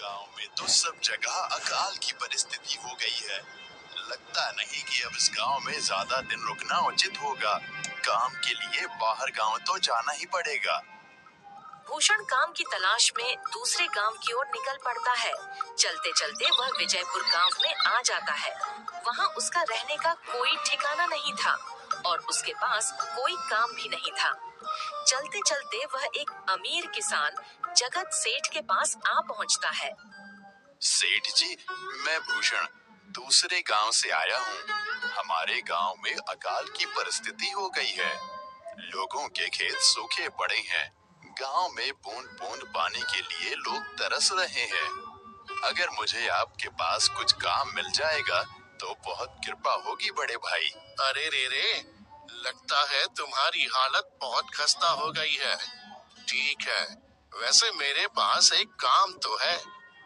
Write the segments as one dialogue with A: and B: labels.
A: गांव में तो सब जगह अकाल की परिस्थिति हो गई है। लगता नहीं कि अब इस गांव में ज्यादा दिन रुकना उचित होगा। काम के लिए बाहर गांव तो जाना ही पड़ेगा।
B: भूषण काम की तलाश में दूसरे गांव की ओर निकल पड़ता है। चलते चलते वह विजयपुर गांव में आ जाता है। वहां उसका रहने का कोई ठिकाना नहीं था और उसके पास कोई काम भी नहीं था। चलते चलते वह एक अमीर किसान जगत सेठ के पास आ पहुंचता है।
A: सेठ जी, मैं भूषण दूसरे गांव से आया हूँ। हमारे गांव में अकाल की परिस्थिति हो गई है। लोगों के खेत सूखे पड़े हैं। गांव में बूंद बूंद पानी के लिए लोग तरस रहे हैं। अगर मुझे आपके पास कुछ काम मिल जाएगा तो बहुत कृपा होगी बड़े भाई।
C: अरे रे, लगता है तुम्हारी हालत बहुत खस्ता हो गई है। ठीक है, वैसे मेरे पास एक काम तो है,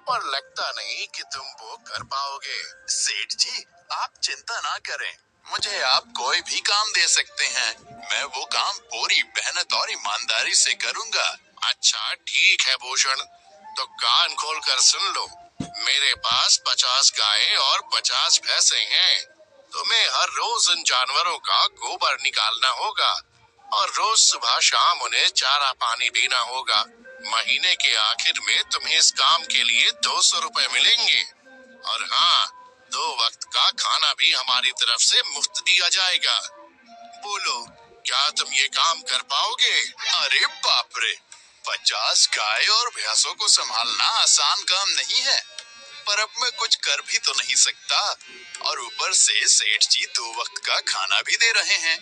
C: पर लगता नहीं कि तुम वो कर पाओगे।
A: सेठ जी, आप चिंता ना करें। मुझे आप कोई भी काम दे सकते हैं। मैं वो काम पूरी मेहनत और ईमानदारी से करूंगा।
C: अच्छा ठीक है भूषण, तो कान खोल कर सुन लो। मेरे पास 50 गायें और 50 भैंसे हैं। तुम्हें हर रोज इन जानवरों का गोबर निकालना होगा और रोज सुबह शाम उन्हें चारा पानी देना होगा। महीने के आखिर में तुम्हें इस काम के लिए 200 रुपए मिलेंगे। और हाँ, 2 वक्त का खाना भी हमारी तरफ से मुफ्त दिया जाएगा। बोलो, क्या तुम ये काम कर पाओगे?
A: अरे बाप रे, 50 गाय और भैंसों को संभालना आसान काम नहीं है। पर अब मैं कुछ कर भी तो नहीं सकता और ऊपर से सेठ जी 2 वक्त का खाना भी दे रहे हैं।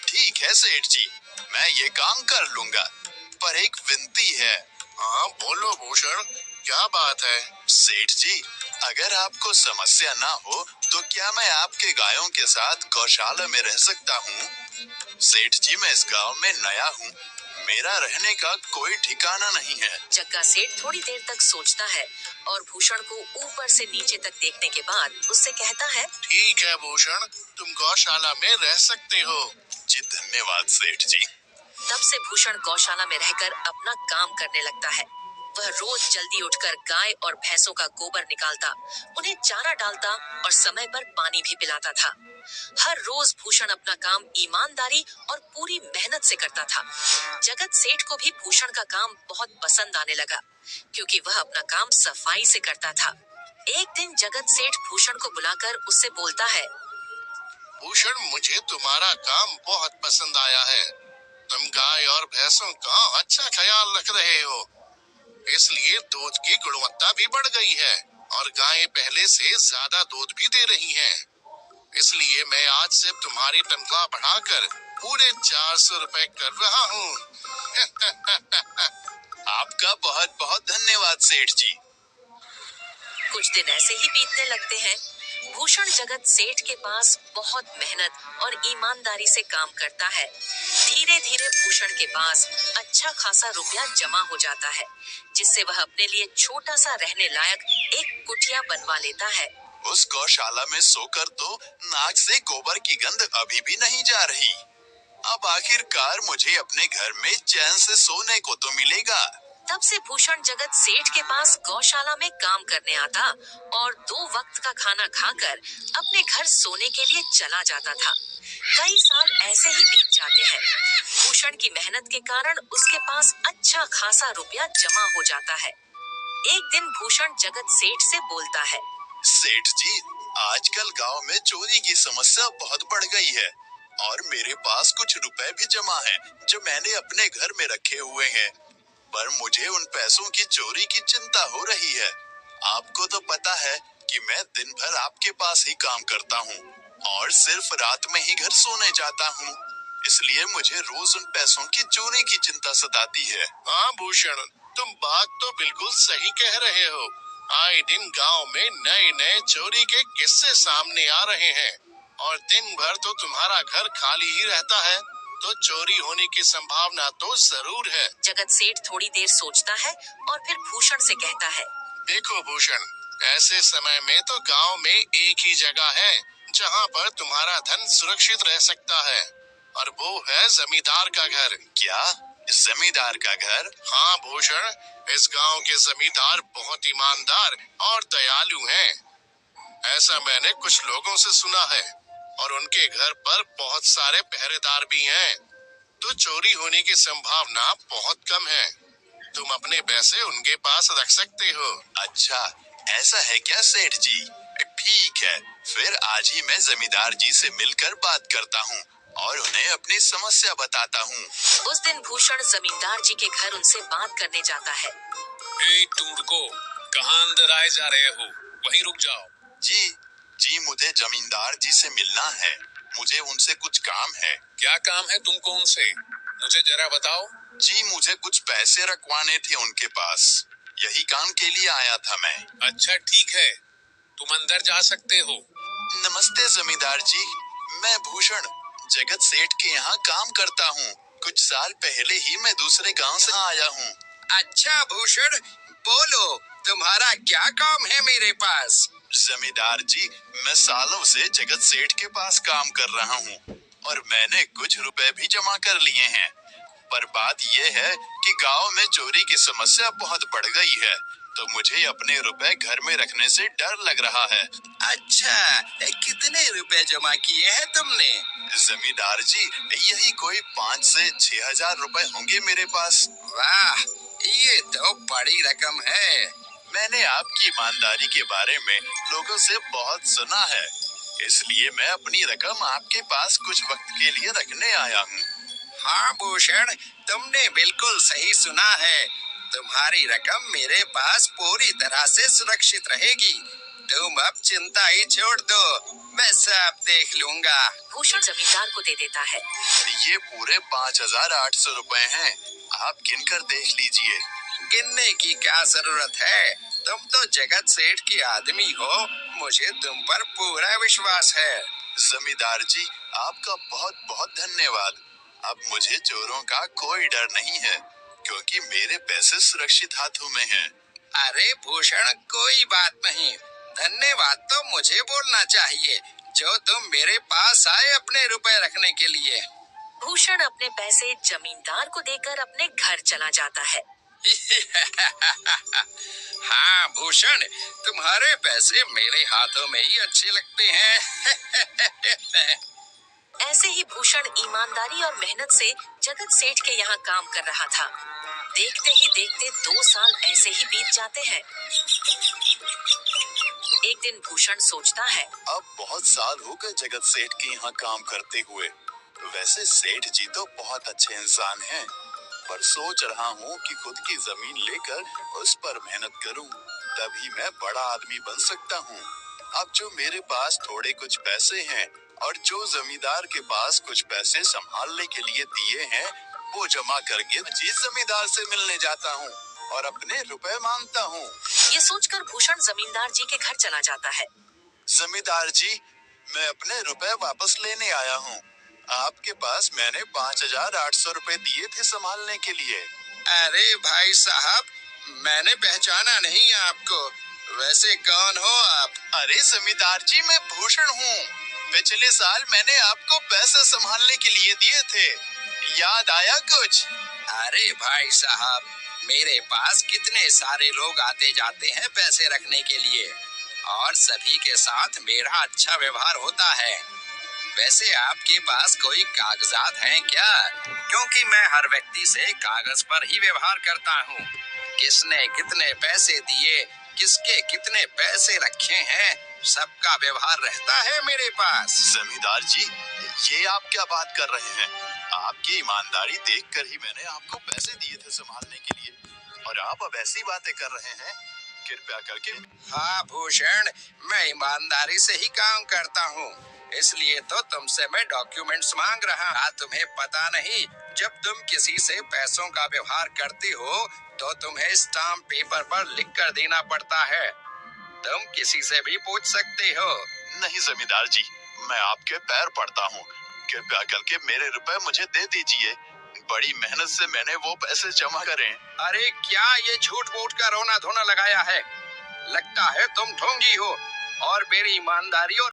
A: ठीक है सेठ जी, मैं ये काम कर लूंगा, पर एक विनती है।
C: हाँ बोलो भूषण, क्या बात है?
A: सेठ जी, अगर आपको समस्या ना हो तो क्या मैं आपके गायों के साथ गौशाला में रह सकता हूँ? सेठ जी, मैं इस गांव में नया हूँ। मेरा रहने का कोई ठिकाना नहीं है।
B: जग्गा सेठ थोड़ी देर तक सोचता है और भूषण को ऊपर से नीचे तक देखने के बाद उससे कहता है,
C: ठीक है भूषण, तुम गौशाला में रह सकते हो।
A: जी धन्यवाद सेठ जी।
B: तब से भूषण गौशाला में रहकर अपना काम करने लगता है। वह रोज जल्दी उठकर गाय और भैंसों का गोबर निकालता, उन्हें चारा डालता और समय पर पानी भी पिलाता था। हर रोज भूषण अपना काम ईमानदारी और पूरी मेहनत से करता था। जगत सेठ को भी भूषण का काम बहुत पसंद आने लगा, क्योंकि वह अपना काम सफाई से करता था। एक दिन जगत सेठ भूषण को बुलाकर उससे बोलता है,
C: भूषण, मुझे तुम्हारा काम बहुत पसंद आया है। तुम गाय और भैंसों का अच्छा ख्याल रख रहे हो, इसलिए दूध की गुणवत्ता भी बढ़ गई है और गायें पहले से ज्यादा दूध भी दे रही हैं। इसलिए मैं आज से तुम्हारी तनख्वाह बढ़ाकर पूरे 400 रुपए कर रहा हूँ।
A: आपका बहुत बहुत धन्यवाद सेठ जी।
B: कुछ दिन ऐसे ही बीतने लगते हैं। भूषण जगत सेठ के पास बहुत मेहनत और ईमानदारी से काम करता है। धीरे धीरे भूषण के पास अच्छा खासा रुपया जमा हो जाता है, जिससे वह अपने लिए छोटा सा रहने लायक एक कुटिया बनवा लेता है।
A: उस गौशाला में सोकर तो नाक से गोबर की गंध अभी भी नहीं जा रही। अब आखिरकार मुझे अपने घर में चैन से सोने को तो मिलेगा।
B: तब से भूषण जगत सेठ के पास गौशाला में काम करने आता और 2 वक्त का खाना खाकर अपने घर सोने के लिए चला जाता था। कई साल ऐसे ही बीत जाते हैं। भूषण की मेहनत के कारण उसके पास अच्छा खासा रुपया जमा हो जाता है। एक दिन भूषण जगत सेठ से बोलता है,
A: सेठ जी, आजकल गांव में चोरी की समस्या बहुत बढ़ गई है और मेरे पास कुछ रुपए भी जमा हैं जो मैंने अपने घर में रखे हुए हैं, पर मुझे उन पैसों की चोरी की चिंता हो रही है। आपको तो पता है कि मैं दिन भर आपके पास ही काम करता हूँ और सिर्फ रात में ही घर सोने जाता हूँ, इसलिए मुझे रोज उन पैसों की चोरी की चिंता सताती है।
C: हाँ भूषण, तुम बात तो बिल्कुल सही कह रहे हो। आए दिन गांव में नए नए चोरी के किस्से सामने आ रहे हैं और दिन भर तो तुम्हारा घर खाली ही रहता है, तो चोरी होने की संभावना तो जरूर है।
B: जगत सेठ थोड़ी देर सोचता है और फिर भूषण से कहता है,
C: देखो भूषण, ऐसे समय में तो गांव में एक ही जगह है जहां पर तुम्हारा धन सुरक्षित रह सकता है, और वो है जमींदार का घर।
A: क्या जमींदार का घर?
C: हाँ भूषण, इस गांव के जमींदार बहुत ईमानदार और दयालु हैं। ऐसा मैंने कुछ लोगों से सुना है और उनके घर पर बहुत सारे पहरेदार भी हैं, तो चोरी होने की संभावना बहुत कम है। तुम अपने पैसे उनके पास रख सकते हो।
A: अच्छा, ऐसा है क्या सेठ जी? ठीक है, फिर आज ही मैं जमींदार जी से मिलकर बात करता हूँ और उन्हें अपनी समस्या बताता हूँ।
B: उस दिन भूषण जमींदार जी के घर उनसे बात करने जाता है।
D: तुम रुको, कहाँ अंदर आए जा रहे हो? वहीं रुक जाओ।
A: जी, मुझे जमींदार जी से मिलना है। मुझे उनसे कुछ काम है।
D: क्या काम है तुमको उनसे? मुझे जरा बताओ।
A: जी, मुझे कुछ पैसे रखवाने थे उनके पास, यही काम के लिए आया था मैं।
D: अच्छा ठीक है, तुम अंदर जा सकते हो।
A: नमस्ते जमींदार जी, मैं भूषण जगत सेठ के यहाँ काम करता हूँ। कुछ साल पहले ही मैं दूसरे गांव से आया हूँ।
E: अच्छा भूषण, बोलो तुम्हारा क्या काम है मेरे पास?
A: जमींदार जी, मैं सालों से जगत सेठ के पास काम कर रहा हूँ और मैंने कुछ रुपए भी जमा कर लिए हैं, पर बात यह है कि गांव में चोरी की समस्या बहुत बढ़ गई है, तो मुझे अपने रुपए घर में रखने से डर लग रहा है।
E: अच्छा, कितने रुपए जमा किए हैं तुमने?
A: जमींदार जी, यही कोई 5 से 6 हजार रुपए होंगे मेरे पास।
E: वाह, ये तो बड़ी रकम है।
A: मैंने आपकी ईमानदारी के बारे में लोगों से बहुत सुना है, इसलिए मैं अपनी रकम आपके पास कुछ वक्त के लिए रखने आया हूँ।
E: हाँ भूषण, तुमने बिल्कुल सही सुना है। तुम्हारी रकम मेरे पास पूरी तरह से सुरक्षित रहेगी। तुम अब चिंता ही छोड़ दो, मैं सब देख लूंगा।
B: भूषण जमींदार को दे देता है।
A: ये पूरे 5,800 रुपए हैं, आप गिनकर देख लीजिए।
E: गिनने की क्या जरूरत है, तुम तो जगत सेठ के आदमी हो, मुझे तुम पर पूरा विश्वास है।
A: जमींदार जी, आपका बहुत बहुत धन्यवाद। अब मुझे चोरों का कोई डर नहीं है, क्योंकि मेरे पैसे सुरक्षित हाथों में हैं।
E: अरे भूषण, कोई बात नहीं, धन्यवाद तो मुझे बोलना चाहिए, जो तुम मेरे पास आए अपने रुपए रखने के लिए।
B: भूषण अपने पैसे जमींदार को देकर अपने घर चला जाता है।
E: हाँ भूषण, तुम्हारे पैसे मेरे हाथों में ही अच्छे लगते हैं।
B: ऐसे ही भूषण ईमानदारी और मेहनत से जगत सेठ के यहाँ काम कर रहा था। देखते ही देखते 2 साल ऐसे ही बीत जाते हैं। एक दिन भूषण सोचता है,
A: अब बहुत साल हो गए जगत सेठ के यहाँ काम करते हुए। वैसे सेठ जी तो बहुत अच्छे इंसान हैं, पर सोच रहा हूँ कि खुद की जमीन लेकर उस पर मेहनत करूँ, तभी मैं बड़ा आदमी बन सकता हूँ। अब जो मेरे पास थोड़े कुछ पैसे हैं और जो जमींदार के पास कुछ पैसे संभालने के लिए दिए हैं, वो जमा करके जिस जमींदार से मिलने जाता हूँ और अपने रुपए मांगता हूँ।
B: ये सोचकर भूषण जमींदार जी के घर चला जाता है।
A: जमींदार जी, मैं अपने रुपए वापस लेने आया हूँ। आपके पास मैंने 5,800 रुपए दिए थे संभालने के लिए।
E: अरे भाई साहब, मैंने पहचाना नहीं आपको, वैसे कौन हो आप?
A: अरे जमींदार जी, मैं भूषण हूँ। पिछले साल मैंने आपको पैसे संभालने के लिए दिए थे, याद आया कुछ?
E: अरे भाई साहब, मेरे पास कितने सारे लोग आते जाते हैं पैसे रखने के लिए, और सभी के साथ मेरा अच्छा व्यवहार होता है। वैसे आपके पास कोई कागजात हैं क्या? क्योंकि मैं हर व्यक्ति से कागज पर ही व्यवहार करता हूँ। किसने कितने पैसे दिए, किसके कितने पैसे रखे हैं, सबका व्यवहार रहता है मेरे पास।
A: जमींदार जी, ये आप क्या बात कर रहे हैं? आपकी ईमानदारी देखकर ही मैंने आपको पैसे दिए थे संभालने के लिए, और आप अब ऐसी बातें कर रहे हैं। कृपया करके।
E: हाँ भूषण, मैं ईमानदारी से ही काम करता हूँ, इसलिए तो तुमसे मैं डॉक्यूमेंट्स मांग रहा। तुम्हें पता नहीं, जब तुम किसी से पैसों का व्यवहार करते हो तो तुम्हें स्टाम्प पेपर पर लिख कर देना पड़ता है। तुम किसी से भी पूछ सकते हो।
A: नहीं जमींदार जी, मैं आपके पैर पड़ता हूँ, कृपया करके मेरे रुपए मुझे दे दीजिए। बड़ी मेहनत से मैंने वो पैसे जमा करे।
E: अरे क्या ये झूठ मूठ का रोना धोना लगाया है? लगता है तुम ढोंगी हो और मेरी ईमानदारी और